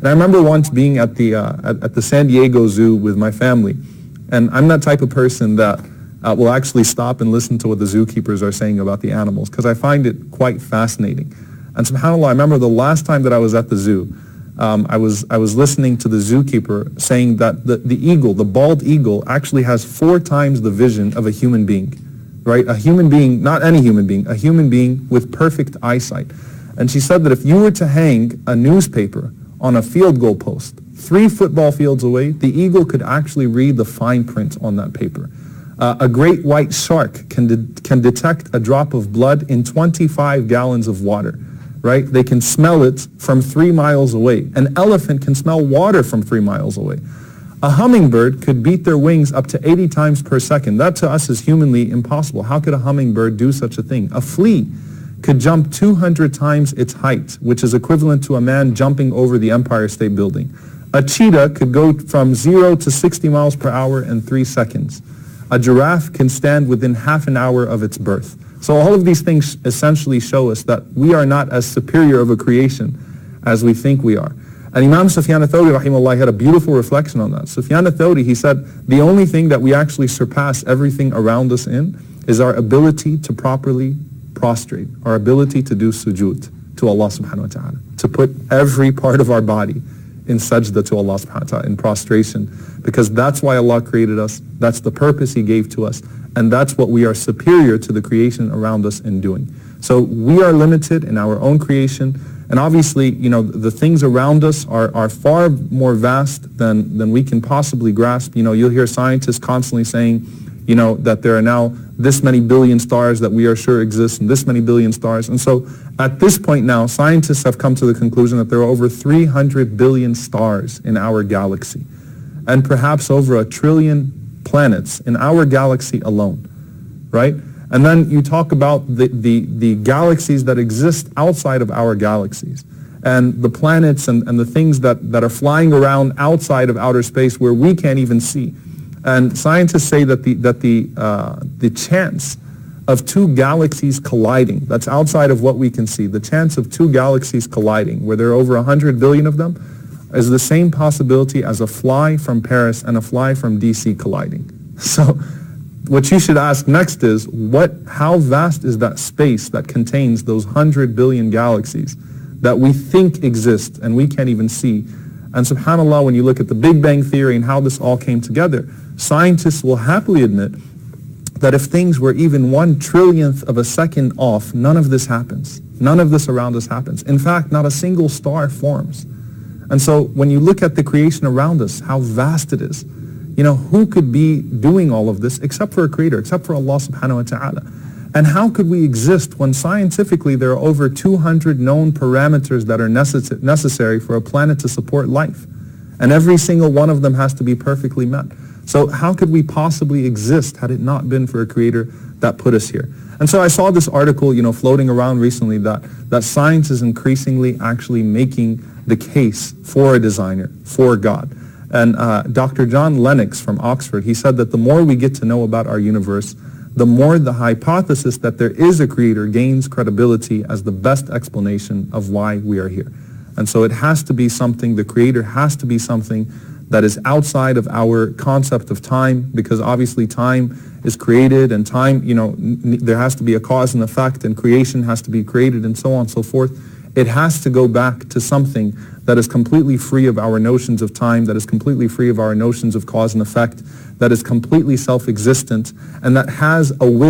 And I remember once being at the San Diego Zoo with my family, and I'm that type of person that will actually stop and listen to what the zookeepers are saying about the animals, because I find it quite fascinating. And subhanAllah, I remember the last time that I was at the zoo, I was listening to the zookeeper saying that the eagle, the bald eagle, actually has 4 times the vision of a human being, right? A human being, not any human being, a human being with perfect eyesight. And she said that if you were to hang a newspaper on a field goal post 3 football fields away, the eagle could actually read the fine print on that paper. A great white shark can detect a drop of blood in 25 gallons of water. Right? They can smell it from 3 miles away. An elephant can smell water from 3 miles away. A hummingbird could beat their wings up to 80 times per second. That to us is humanly impossible. How could a hummingbird do such a thing? A flea could jump 200 times its height, which is equivalent to a man jumping over the Empire State Building. A cheetah could go from 0 to 60 miles per hour in 3 seconds. A giraffe can stand within half an hour of its birth. So all of these things essentially show us that we are not as superior of a creation as we think we are. And Imam Sufyan al-Thawri, rahimahullah, had a beautiful reflection on that. Sufyan al-Thawri, he said, the only thing that we actually surpass everything around us in is our ability to properly prostrate, our ability to do sujood to Allah subhanahu wa ta'ala, to put every part of our body in sajda to Allah subhanahu wa ta'ala, in prostration, because that's why Allah created us, that's the purpose He gave to us, and that's what we are superior to the creation around us in doing. So we are limited in our own creation, and obviously, you know, the things around us are far more vast than we can possibly grasp. You know, you'll hear scientists constantly saying, you know, that there are now this many billion stars that we are sure exist, and this many billion stars. And so at this point now, scientists have come to the conclusion that there are over 300 billion stars in our galaxy, and perhaps over 1 trillion planets in our galaxy alone, right? And then you talk about the galaxies that exist outside of our galaxies, and the planets and the things that are flying around outside of outer space where we can't even see. And scientists say that the chance of 2 galaxies colliding, that's outside of what we can see, the chance of 2 galaxies colliding, where there are over 100 billion of them, is the same possibility as a fly from Paris and a fly from DC colliding. So what you should ask next is, how vast is that space that contains those 100 billion galaxies that we think exist and we can't even see? And subhanAllah, when you look at the Big Bang Theory and how this all came together, scientists will happily admit that if things were even 1 trillionth of a second off, none of this happens. None of this around us happens. In fact, not a single star forms. And so when you look at the creation around us, how vast it is, you know, who could be doing all of this except for a creator, except for Allah subhanahu wa ta'ala? And how could we exist when scientifically there are over 200 known parameters that are necessary for a planet to support life? And every single one of them has to be perfectly met. So how could we possibly exist had it not been for a creator that put us here? And so I saw this article, you know, floating around recently that science is increasingly actually making the case for a designer, for God. And Dr. John Lennox from Oxford, he said that the more we get to know about our universe, the more the hypothesis that there is a creator gains credibility as the best explanation of why we are here. And so it has to be something, the creator has to be something that is outside of our concept of time, because obviously time is created, and time, you know, there has to be a cause and effect, and creation has to be created, and so on and so forth. It has to go back to something that is completely free of our notions of time, that is completely free of our notions of cause and effect, that is completely self-existent, and that has a will